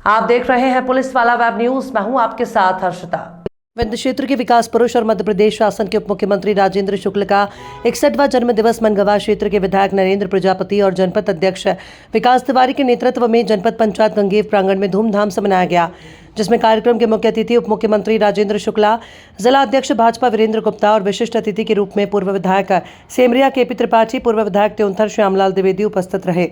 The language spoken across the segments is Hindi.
आप देख रहे हैं पुलिस वाला वेब न्यूज। मैं हूं आपके साथ हर्षिता। विंध्य क्षेत्र के विकास पुरुष और मध्य प्रदेश शासन के उप मुख्यमंत्री राजेंद्र शुक्ल का 61वां जन्मदिवस मनगवा क्षेत्र के विधायक नरेंद्र प्रजापति और जनपद अध्यक्ष विकास तिवारी के नेतृत्व में जनपद पंचायत गंगेव प्रांगण में धूमधाम से मनाया गया, जिसमें कार्यक्रम के मुख्य अतिथि उप मुख्यमंत्री राजेंद्र शुक्ला, जिला अध्यक्ष भाजपा वीरेंद्र गुप्ता और विशिष्ट अतिथि के रूप में पूर्व विधायक सेमरिया केपी त्रिपाठी, पूर्व विधायक त्योंथर श्यामलाल द्विवेदी उपस्थित रहे।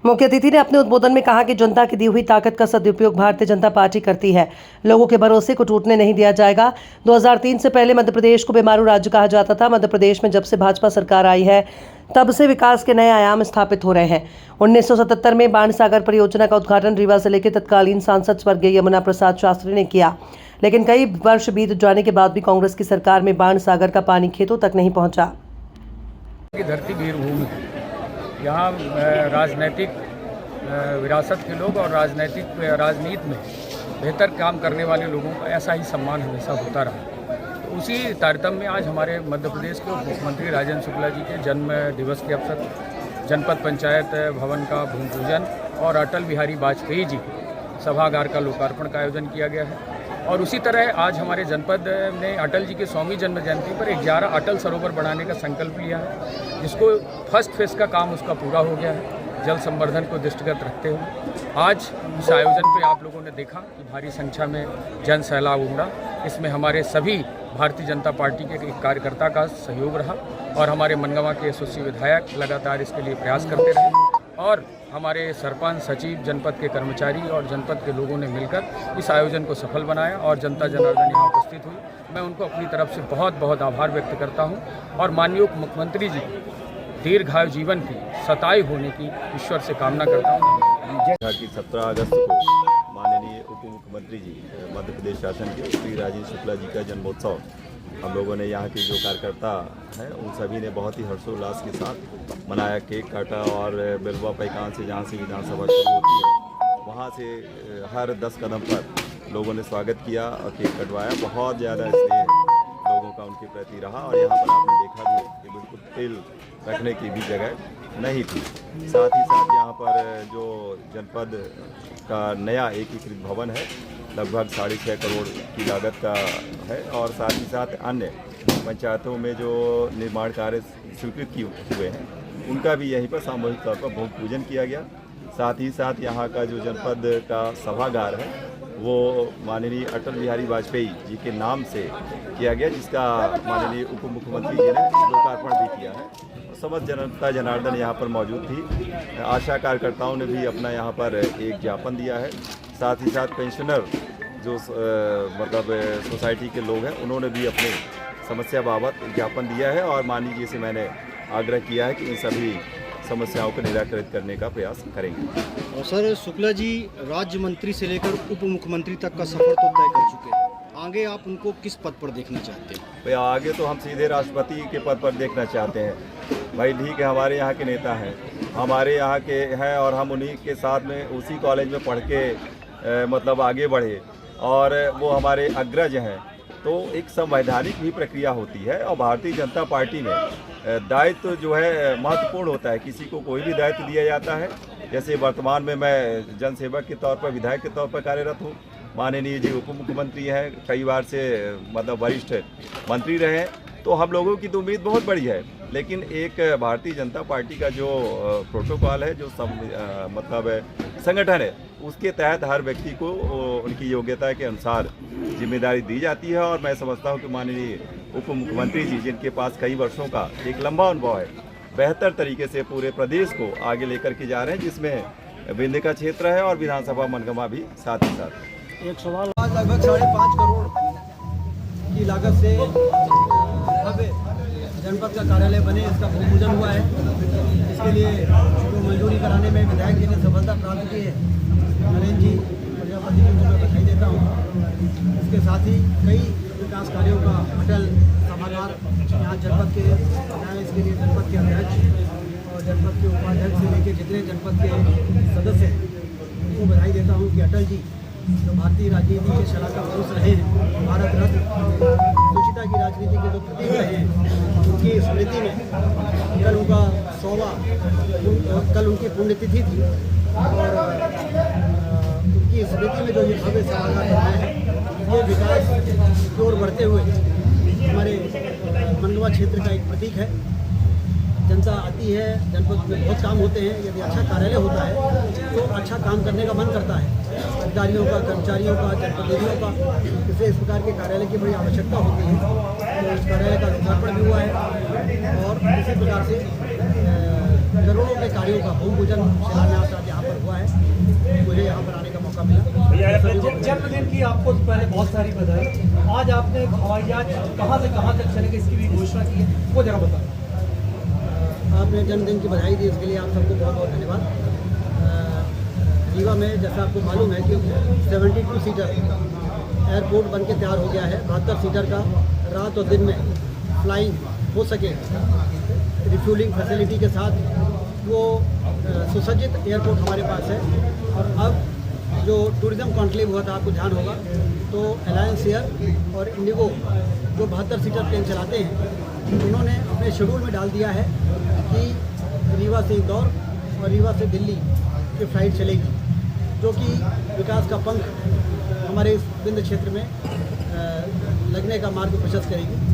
मुख्य अतिथि ने अपने उद्बोधन में कहा कि जनता की दी हुई ताकत का सदुपयोग भारतीय जनता पार्टी करती है। लोगों के भरोसे को टूटने नहीं दिया जाएगा। 2003 से पहले मध्य प्रदेश को बीमारू राज्य कहा जाता था। मध्य प्रदेश में जब से भाजपा सरकार आई है तब से विकास के नए आयाम स्थापित हो रहे हैं। 1977 में बाणसागर परियोजना का उद्घाटन रीवा जिले के तत्कालीन सांसद स्वर्गीय यमुना प्रसाद शास्त्री ने किया, लेकिन कई वर्ष बीत जाने के बाद भी कांग्रेस की सरकार में बाणसागर का पानी खेतों तक नहीं पहुंचा। धरती वीरभूमि, यहाँ राजनीतिक विरासत के लोग और राजनीति में बेहतर काम करने वाले लोगों का ऐसा ही सम्मान हमेशा होता रहा। तो उसी तारतम्य में आज हमारे मध्य प्रदेश के मुख्यमंत्री राजेंद्र शुक्ला जी के जन्म दिवस के अवसर जनपद पंचायत भवन का भूमि पूजन और अटल बिहारी वाजपेयी जी के सभागार का लोकार्पण का आयोजन किया गया है। और उसी तरह आज हमारे जनपद ने अटल जी के 100वीं जन्म जयंती पर 11 अटल सरोवर बनाने का संकल्प लिया है, जिसको फर्स्ट फेज का काम उसका पूरा हो गया है। जल संवर्धन को दृष्टिगत रखते हुए आज इस आयोजन पे आप लोगों ने देखा कि भारी संख्या में जन सैलाब उमड़ा। इसमें हमारे सभी भारतीय जनता पार्टी के एक कार्यकर्ता का सहयोग रहा और हमारे मनगवा के यशस्वी विधायक लगातार इसके लिए प्रयास करते रहे और हमारे सरपंच, सचिव, जनपद के कर्मचारी और जनपद के लोगों ने मिलकर इस आयोजन को सफल बनाया और जनता जनार्दन यहाँ उपस्थित हुई। मैं उनको अपनी तरफ से बहुत बहुत आभार व्यक्त करता हूँ और माननीय उप मुख्यमंत्री जी दीर्घायु जीवन की, सताई होने की ईश्वर से कामना करता हूँ। कि 17 अगस्त को माननीय उप मुख्यमंत्री जी मध्य प्रदेश शासन के श्री राजेंद्र शुक्ला जी का जन्मोत्सव हम लोगों ने यहाँ के जो कार्यकर्ता हैं उन सभी ने बहुत ही हर्षोल्लास के साथ मनाया। केक काटा और बेलवा पैकान से जहाँ से विधानसभा शुरू होती है वहाँ से हर 10 कदम पर लोगों ने स्वागत किया और केक कटवाया। बहुत ज़्यादा स्नेह लोगों का उनके प्रति रहा और यहाँ पर आपने देखा भी कि बिल्कुल तेल रखने की भी जगह नहीं थी। साथ ही साथ यहाँ पर जो जनपद का नया एकीकृत भवन है लगभग 6.5 करोड़ की लागत का है और साथ ही साथ अन्य पंचायतों में जो निर्माण कार्य स्वीकृत हुए हैं उनका भी यहीं पर सामूहिक तौर पर भूमि पूजन किया गया। साथ ही साथ यहाँ का जो जनपद का सभागार है वो माननीय अटल बिहारी वाजपेयी जी के नाम से किया गया, जिसका माननीय उप मुख्यमंत्री जी ने लोकार्पण भी किया है। समस्त जनता जनार्दन यहाँ पर मौजूद थी। आशा कार्यकर्ताओं ने भी अपना यहाँ पर एक ज्ञापन दिया है। साथ ही साथ पेंशनर जो मतलब सोसाइटी के लोग हैं उन्होंने भी अपने समस्या बाबत ज्ञापन दिया है और माननीय जी से मैंने आग्रह किया है कि इन सभी समस्याओं को निराकृत करने का प्रयास करेंगे। और सर, शुक्ला जी राज्य मंत्री से लेकर उप मुख्यमंत्री तक का सफर तो तय कर चुके हैं, आगे आप उनको किस पद पर देखना चाहते हैं? भाई आगे तो हम सीधे राष्ट्रपति के पद पर देखना चाहते हैं। भाई ठीक है, हमारे यहाँ के नेता हैं, हमारे यहाँ के हैं और हम उन्हीं के साथ में उसी कॉलेज में पढ़ के मतलब आगे बढ़े और वो हमारे अग्रज हैं। तो एक संवैधानिक भी प्रक्रिया होती है और भारतीय जनता पार्टी में दायित्व जो है महत्वपूर्ण होता है। किसी को कोई भी दायित्व दिया जाता है, जैसे वर्तमान में मैं जनसेवक के तौर पर, विधायक के तौर पर कार्यरत हूँ। माननीय जी उप मुख्यमंत्री हैं, कई बार से मतलब वरिष्ठ मंत्री रहे, तो हम लोगों की तो उम्मीद बहुत बड़ी है। लेकिन एक भारतीय जनता पार्टी का जो प्रोटोकॉल है, जो मतलब संगठन है, उसके तहत हर व्यक्ति को उनकी योग्यता के अनुसार जिम्मेदारी दी जाती है। और मैं समझता हूँ कि माननीय उप मुख्यमंत्री जी, जिनके पास कई वर्षों का एक लंबा अनुभव है, बेहतर तरीके से पूरे प्रदेश को आगे लेकर के जा रहे हैं, जिसमें विंध्य का क्षेत्र है और विधानसभा मनगवा भी साथ ही साथ। एक सवाल, लगभग 5.5 करोड़ की लागत से भव्य जनपद का कार्यालय बने, इसका भूमि पूजन हुआ है। इसके लिए जो मंजूरी कराने में विधायक जी ने सफलता प्राप्त की है, नरेंद्र जी प्रजापति जी को मैं बधाई देता हूँ। इसके साथ ही कई विकास कार्यों का अटल सभागार यहाँ जनपद के बनाए, इसके लिए जनपद के अध्यक्ष और जनपद के उपाध्यक्ष से लेकर जितने जनपद के सदस्य हैं उनको बधाई देता हूँ कि अटल जी जो भारतीय राजनीति के शलाका पुरुष रहे हैं, भारत रत्न सुचिता की राजनीति के जो प्रतीक रहे हैं, उनकी स्मृति में कल उनका 100वां कल उनकी पुण्यतिथि थी और की स्मृति में जो ये भव्य सभागार बनाया है, ये विकास की ओर बढ़ते हुए हमारे मनगवा क्षेत्र का एक प्रतीक है। जनता आती है, जनपद में बहुत काम होते हैं। यदि अच्छा कार्यालय होता है तो अच्छा काम करने का मन करता है। अधिकारियों का, कर्मचारियों का, जनप्रतिनिधियों का, इससे इस प्रकार के कार्यालय की बड़ी आवश्यकता होती है। तो इस कार्यालय का लोकार्पण भी हुआ है और इसी प्रकार से करोड़ों के कार्यों का भूमि पूजन शिलान्यास आज यहाँ पर हुआ है। मुझे यहाँ पर आने का मौका मिला। जन्मदिन की आपको पहले बहुत सारी बधाई। आज आपने हवाई जहाज कहाँ से कहाँ तक चलेगा इसकी भी घोषणा की है, वो जरा बताएं। आपने जन्मदिन की बधाई दी, इसके लिए आप सबको बहुत बहुत धन्यवाद। रीवा में जैसा आपको मालूम है कि 72 सीटर एयरपोर्ट बन के तैयार हो गया है। 72 सीटर का रात और दिन में फ्लाइंग हो सके, रिफ्यूलिंग फैसिलिटी के साथ वो सुसज्जित एयरपोर्ट हमारे पास है। और अब जो टूरिज़्म कॉन्क्लेव हुआ था, आपको ध्यान होगा, तो अलायंस एयर और इंडिगो जो 72 सीटर प्लेन चलाते हैं, उन्होंने अपने शेड्यूल में डाल दिया है कि रीवा से इंदौर और रीवा से दिल्ली की फ़्लाइट चलेगी, जो कि विकास का पंख हमारे इस विंध्य क्षेत्र में लगने का मार्ग प्रशस्त करेगी।